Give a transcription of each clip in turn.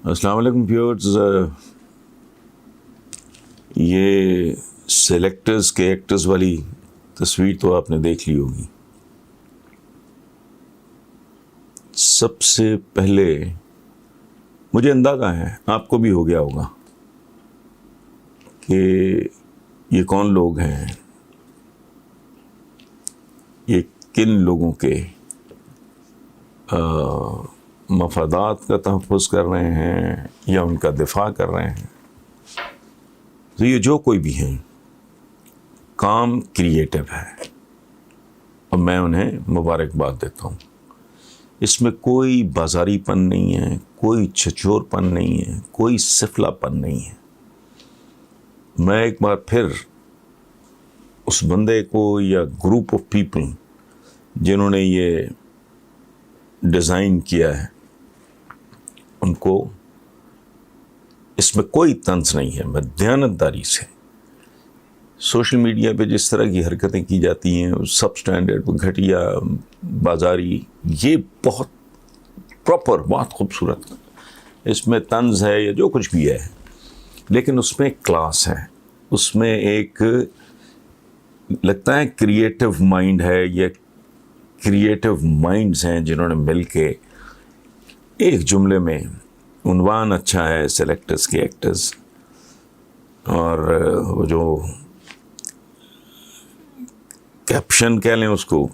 السلام علیکم ویورز. یہ سلیکٹرز کے ایکٹرز والی تصویر تو آپ نے دیکھ لی ہوگی. سب سے پہلے مجھے اندازہ ہے، آپ کو بھی ہو گیا ہوگا، کہ یہ کون لوگ ہیں، یہ کن لوگوں کے مفادات کا تحفظ کر رہے ہیں یا ان کا دفاع کر رہے ہیں. تو یہ جو کوئی بھی ہیں، کام کریٹو ہے اور میں انہیں مبارکباد دیتا ہوں. اس میں کوئی بازاری پن نہیں ہے، کوئی چھچور پن نہیں ہے، کوئی سفلا پن نہیں ہے. میں ایک بار پھر اس بندے کو یا گروپ آف پیپل جنہوں نے یہ ڈیزائن کیا ہے، ان کو اس میں کوئی طنز نہیں ہے. میں دیانتداری سے سوشل میڈیا پہ جس طرح کی حرکتیں کی جاتی ہیں، سب سٹینڈرڈ، گھٹیا، بازاری، یہ بہت پراپر، بہت خوبصورت. اس میں طنز ہے یا جو کچھ بھی ہے، لیکن اس میں کلاس ہے، اس میں ایک لگتا ہے کریٹو مائنڈ ہے، یا کریٹو مائنڈز ہیں جنہوں نے مل کے ایک جملے میں، عنوان اچھا ہے سلیکٹرز کے ایکٹرز، اور وہ جو کیپشن کہہ لیں اس کو،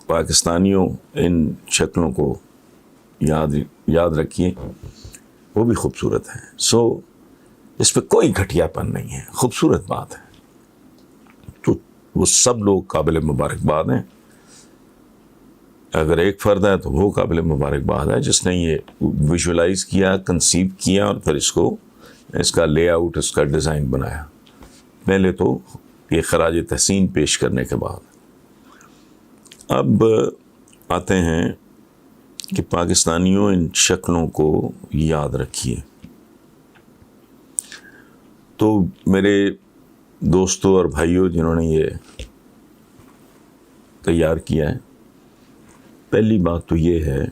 پاکستانیوں ان شکلوں کو یاد رکھیے، وہ بھی خوبصورت ہے. سو اس پہ کوئی گھٹیا پن نہیں ہے، خوبصورت بات ہے. تو وہ سب لوگ قابل مبارکباد ہیں. اگر ایک فرد ہے تو وہ قابل مبارکباد ہے جس نے یہ ویژولائز کیا، کنسیو کیا، اور پھر اس کا لے آؤٹ، اس کا ڈیزائن بنایا. پہلے تو یہ خراج تحسین پیش کرنے کے بعد اب آتے ہیں کہ پاکستانیوں ان شکلوں کو یاد رکھیے. تو میرے دوستوں اور بھائیوں جنہوں نے یہ تیار کیا ہے، پہلی بات تو یہ ہے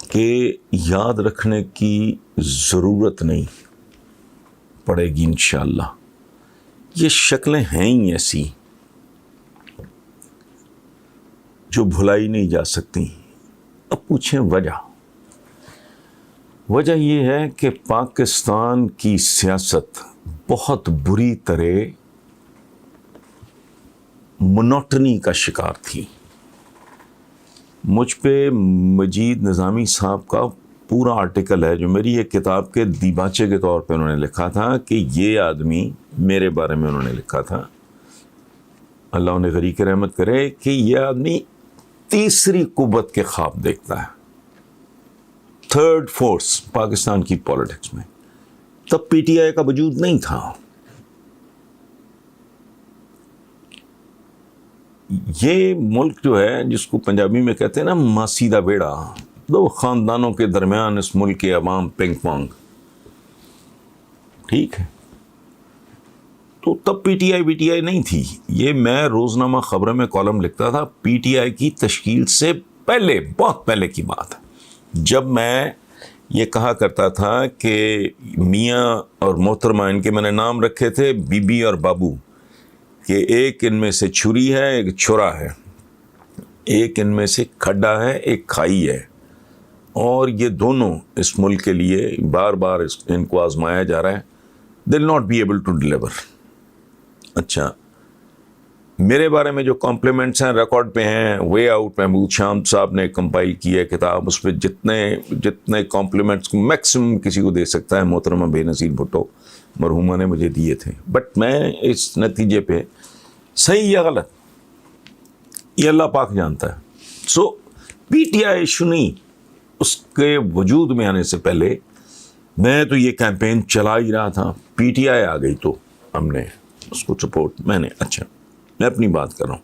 کہ یاد رکھنے کی ضرورت نہیں پڑے گی انشاءاللہ. یہ شکلیں ہیں ہی ایسی جو بھلائی نہیں جا سکتی. اب پوچھیں وجہ یہ ہے کہ پاکستان کی سیاست بہت بری طرح مونوٹنی کا شکار تھی. مجھ پہ مجید نظامی صاحب کا پورا آرٹیکل ہے جو میری ایک کتاب کے دیباچے کے طور پہ انہوں نے لکھا تھا، کہ یہ آدمی، میرے بارے میں انہوں نے لکھا تھا، اللہ انہیں غریق رحمت کرے، کہ یہ آدمی تیسری قوت کے خواب دیکھتا ہے، تھرڈ فورس پاکستان کی پولیٹکس میں. تب پی ٹی آئی کا وجود نہیں تھا. یہ ملک جو ہے، جس کو پنجابی میں کہتے ہیں نا ماسیدہ بیڑا، دو خاندانوں کے درمیان اس ملک کے عوام پنگ پونگ، ٹھیک ہے. تو تب پی ٹی آئی نہیں تھی. یہ میں روزنامہ خبریں میں کالم لکھتا تھا پی ٹی آئی کی تشکیل سے پہلے، بہت پہلے کی بات ہے، جب میں یہ کہا کرتا تھا کہ میاں اور محترمہ، ان کے میں نے نام رکھے تھے بی بی اور بابو، کہ ایک ان میں سے چھری ہے، ایک چھرا ہے، ایک ان میں سے کھڈا ہے، ایک کھائی ہے، اور یہ دونوں اس ملک کے لیے بار بار ان کو آزمایا جا رہا ہے. They will not be able to deliver. اچھا، میرے بارے میں جو کمپلیمنٹس ہیں ریکارڈ پہ ہیں. وے آؤٹ محمود شام صاحب نے کمپائل کی ہے کتاب، اس پہ جتنے کمپلیمنٹس میکسیمم کسی کو دے سکتا ہے محترمہ بے نظیر بھٹو مرحومہ نے مجھے دیے تھے. بٹ میں اس نتیجے پہ صحیح یا غلط یہ اللہ پاک جانتا ہے. سو پی ٹی آئی ایشو نہیں، اس کے وجود میں آنے سے پہلے میں تو یہ کیمپین چلا ہی رہا تھا. پی ٹی آئی آ گئی تو ہم نے اس کو سپورٹ، اچھا میں اپنی بات کر رہا ہوں.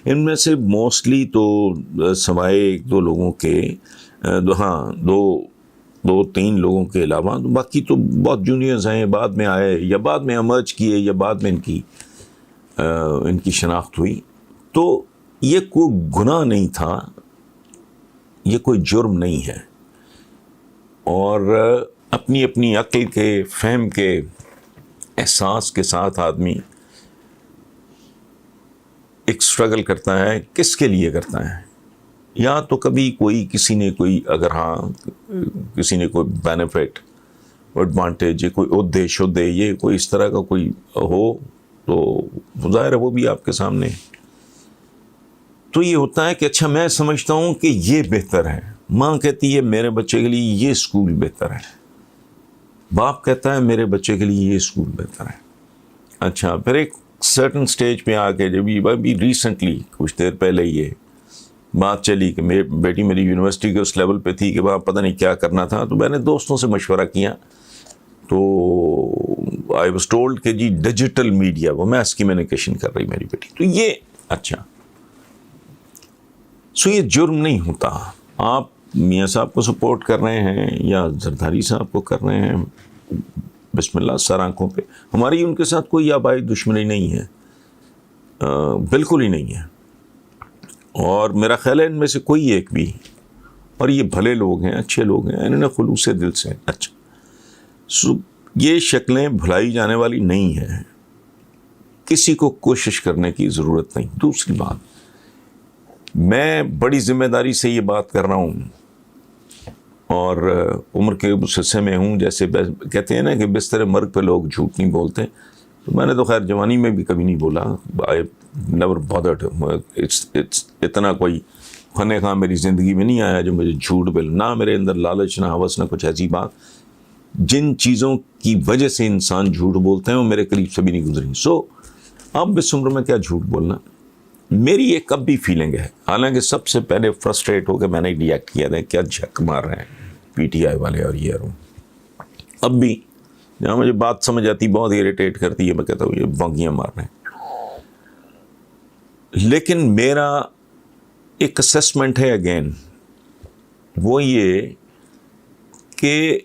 ان میں سے موسٹلی تو سوائے ایک دو لوگوں کے، دو تین لوگوں کے علاوہ باقی تو بہت جونیئرز ہیں، بعد میں آئے یا بعد میں امرج کیے یا بعد میں ان کی شناخت ہوئی. تو یہ کوئی گناہ نہیں تھا، یہ کوئی جرم نہیں ہے. اور اپنی اپنی عقل کے فہم کے احساس کے ساتھ آدمی ایک اسٹرگل کرتا ہے. کس کے لیے کرتا ہے؟ یا تو کبھی کسی نے کوئی کسی نے کوئی بینیفٹ ایڈوانٹیج، کوئی عہدے شدے، یہ کوئی اس طرح کا کوئی ہو تو ظاہر ہے وہ بھی آپ کے سامنے. تو یہ ہوتا ہے کہ اچھا میں سمجھتا ہوں کہ یہ بہتر ہے، ماں کہتی ہے میرے بچے کے لیے یہ اسکول بہتر ہے، باپ کہتا ہے میرے بچے کے لیے یہ اسکول بہتر ہے. اچھا پھر ایک سرٹن سٹیج پہ آ کے جب ابھی ریسنٹلی کچھ دیر پہلے یہ بات چلی کہ بیٹی میری یونیورسٹی کے اس لیول پہ تھی کہ وہاں پتہ نہیں کیا کرنا تھا، تو میں نے دوستوں سے مشورہ کیا تو آئی واز ٹولڈ کہ جی ڈیجیٹل میڈیا وہ میس کمیونیکیشن کر رہی میری بیٹی. تو یہ اچھا یہ جرم نہیں ہوتا. آپ میاں صاحب کو سپورٹ کر رہے ہیں یا زرداری صاحب کو کر رہے ہیں، بسم اللہ سر آنکھوں پہ. ہماری ان کے ساتھ کوئی آبائی دشمنی نہیں ہے، بالکل ہی نہیں ہے. اور میرا خیال ہے ان میں سے کوئی ایک بھی، اور یہ بھلے لوگ ہیں، اچھے لوگ ہیں، انہوں نے خلوص دل سے اچھا یہ شکلیں بھلائی جانے والی نہیں ہیں، کسی کو کوشش کرنے کی ضرورت نہیں. دوسری بات، میں بڑی ذمہ داری سے یہ بات کر رہا ہوں اور عمر کے اس حصے میں ہوں، جیسے کہتے ہیں نا کہ بستر مرگ پہ لوگ جھوٹ نہیں بولتے، تو میں نے تو خیر جوانی میں بھی کبھی نہیں بولا. I never bothered. اتنا کوئی خانے خواہ میری زندگی میں نہیں آیا جو مجھے جھوٹ بول، نہ میرے اندر لالچ، نہ ہوس، نہ کچھ ایسی بات. جن چیزوں کی وجہ سے انسان جھوٹ بولتے ہیں وہ میرے قریب سے بھی نہیں گزری. اب اس عمر میں کیا جھوٹ بولنا. میری ایک اب بھی فیلنگ ہے، حالانکہ سب سے پہلے فرسٹریٹ ہو کے میں نے ریئیکٹ کیا تھا کیا جھک مار رہے ہیں پی ٹی آئی والے اور یہ. اب بھی جہاں مجھے بات سمجھ آتی بہت اریٹیٹ کرتی ہے، میں کہتا ہوں یہ بانگیاں مار رہے ہیں. لیکن میرا ایک اسیسمنٹ ہے اگین، وہ یہ کہ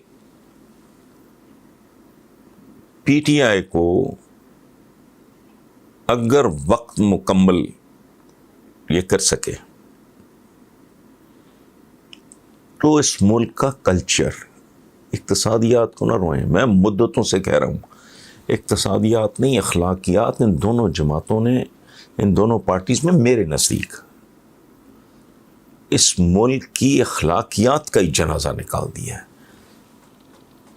پی ٹی آئی کو اگر وقت مکمل یہ کر سکے تو اس ملک کا کلچر، اقتصادیات کو نہ روئیں، میں مدتوں سے کہہ رہا ہوں اقتصادیات نہیں اخلاقیات، ان دونوں جماعتوں نے، ان دونوں پارٹیز میں میرے نزدیک اس ملک کی اخلاقیات کا ہی جنازہ نکال دیا ہے.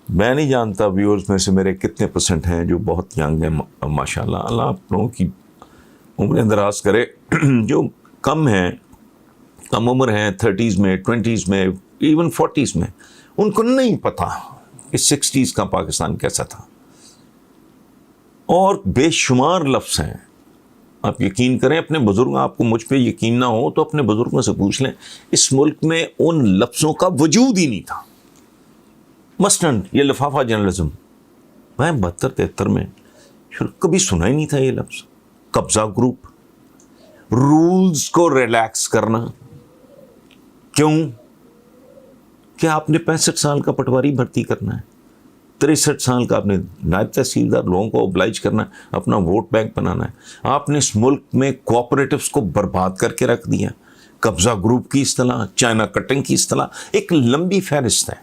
میں نہیں جانتا ویورز میں سے میرے کتنے پرسنٹ ہیں جو بہت ینگ ہیں، ماشاء اللہ، اللہ آپ لوگوں کی عمریں دراز کرے. جو کم ہیں، کم عمر ہیں، 30s میں، 20s میں، ایون 40s میں، ان کو نہیں پتا کہ 60s کا پاکستان کیسا تھا. اور بے شمار لفظ ہیں، آپ یقین کریں اپنے بزرگ، آپ کو مجھ پہ یقین نہ ہو تو اپنے بزرگوں سے پوچھ لیں، اس ملک میں ان لفظوں کا وجود ہی نہیں تھا. مثلاً یہ لفافہ جرنلزم، میں 72-73 میں کبھی سنا ہی نہیں تھا یہ لفظ. قبضہ گروپ، رولز کو ریلیکس کرنا، کیوں کہ آپ نے 65 سال کا پٹواری بھرتی کرنا ہے، 63 سال کا آپ نے نائب تحصیلدار، لوگوں کو اوبلائج کرنا ہے، اپنا ووٹ بینک بنانا ہے. آپ نے اس ملک میں کوآپریٹوز کو برباد کر کے رکھ دیا. قبضہ گروپ کی اصطلاح، چائنا کٹنگ کی اصطلاح، ایک لمبی فہرست ہے.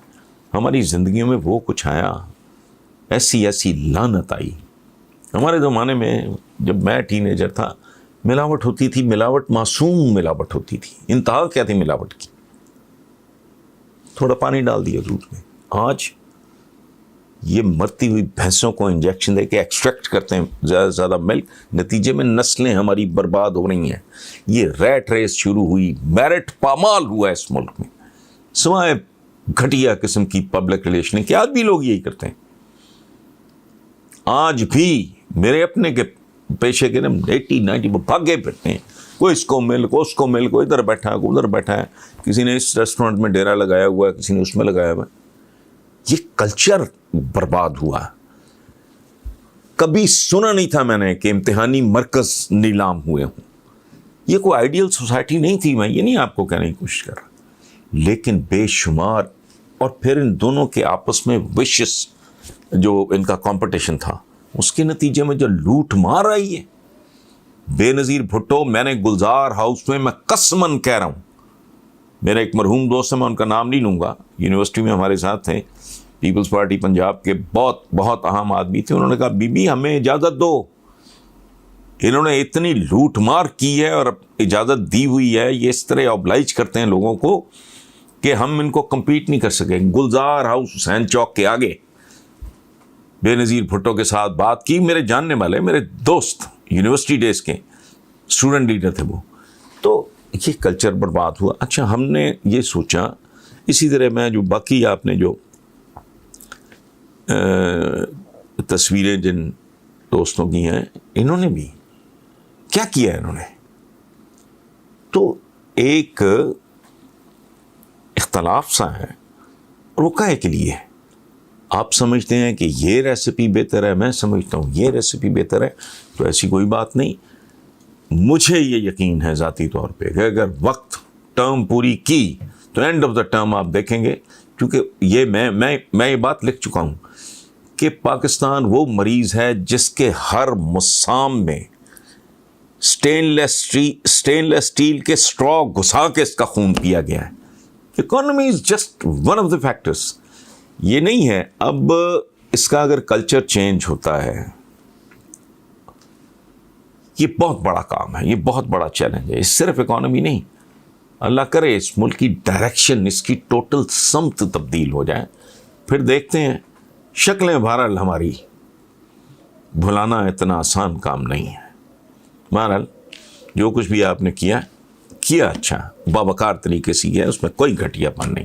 ہماری زندگیوں میں وہ کچھ آیا، ایسی لعنت آئی. ہمارے زمانے میں جب میں ٹین ایجر تھا، ملاوٹ ہوتی تھی، ملاوٹ معصوم ملاوٹ ہوتی تھی. انتہا کیا تھی ملاوٹ کی؟ تھوڑا پانی ڈال دیا دودھ میں. آج یہ مرتی ہوئی بھینسوں کو انجیکشن دے کے ایکسٹریکٹ کرتے ہیں زیادہ سے زیادہ ملک، نتیجے میں نسلیں ہماری برباد ہو رہی ہیں. یہ ریٹ ریس شروع ہوئی، میرٹ پامال ہوا ہے اس ملک میں، سوائے گھٹیا قسم کی پبلک ریلیشن کہ آج بھی لوگ یہی کرتے ہیں. آج بھی میرے اپنے کے پیشے کے 80-90 بھاگے پھرتے ہیں، کوئی اس کو مل، کوئی اس کو مل، کوئی ادھر بیٹھا ہے، کوئی ادھر بیٹھا ہے، کسی نے اس ریسٹورنٹ میں ڈیرا لگایا ہوا ہے، کسی نے اس میں لگایا ہوا ہے. یہ کلچر برباد ہوا. کبھی سنا نہیں تھا میں نے کہ امتحانی مرکز نیلام ہوئے ہوں. یہ کوئی آئیڈیل سوسائٹی نہیں تھی، میں یہ نہیں آپ کو کہنے کی کوشش کر رہا، لیکن بے شمار. اور پھر ان دونوں کے آپس میں وشس جو ان کا کمپٹیشن تھا، اس کے نتیجے میں جو لوٹ مار آئی ہے. بے نظیر بھٹو، میں نے گلزار ہاؤس میں قسماً کہہ رہا ہوں میرا ایک مرحوم دوست ہے, میں ان کا نام نہیں لوں گا, یونیورسٹی میں ہمارے ساتھ تھے, پیپلز پارٹی پنجاب کے بہت بہت اہم آدمی تھے. انہوں نے کہا بی بی ہمیں اجازت دو, انہوں نے اتنی لوٹ مار کی ہے اور اجازت دی ہوئی ہے, یہ اس طرح اوبلائج کرتے ہیں لوگوں کو کہ ہم ان کو کمپیٹ نہیں کر سکیں. گلزار ہاؤس حسین چوک کے آگے بے نظیر بھٹو کے ساتھ بات کی, میرے جاننے والے, میرے دوست, یونیورسٹی ڈیز کے اسٹوڈنٹ لیڈر تھے وہ. تو یہ کلچر برباد ہوا. اچھا, ہم نے یہ سوچا, اسی طرح میں جو باقی آپ نے جو تصویریں جن دوستوں کی ہیں, انہوں نے بھی کیا کیا ہے, انہوں نے تو ایک اختلاف سا ہے, اور وہ کہے کے لیے آپ سمجھتے ہیں کہ یہ ریسیپی بہتر ہے, میں سمجھتا ہوں یہ ریسیپی بہتر ہے, تو ایسی کوئی بات نہیں. مجھے یہ یقین ہے ذاتی طور پہ کہ اگر وقت ٹرم پوری کی تو اینڈ آف دا ٹرم آپ دیکھیں گے, کیونکہ یہ میں یہ بات لکھ چکا ہوں کہ پاکستان وہ مریض ہے جس کے ہر مسام میں سٹین لیس اسٹیل کے اسٹرا گھسا کے اس کا خون پیا گیا ہے. Economy is just one of the factors. یہ نہیں ہے. اب اس کا اگر کلچر چینج ہوتا ہے, یہ بہت بڑا کام ہے, یہ بہت بڑا چیلنج ہے. اس صرف اکانومی نہیں, اللہ کرے اس ملک کی ڈائریکشن, اس کی ٹوٹل سمت تبدیل ہو جائے, پھر دیکھتے ہیں. شکلیں بہرحال ہماری بھلانا اتنا آسان کام نہیں ہے. بہرحال جو کچھ بھی آپ نے کیا اچھا, باوقار طریقے سے کیا, اس میں کوئی گھٹیا پن نہیں.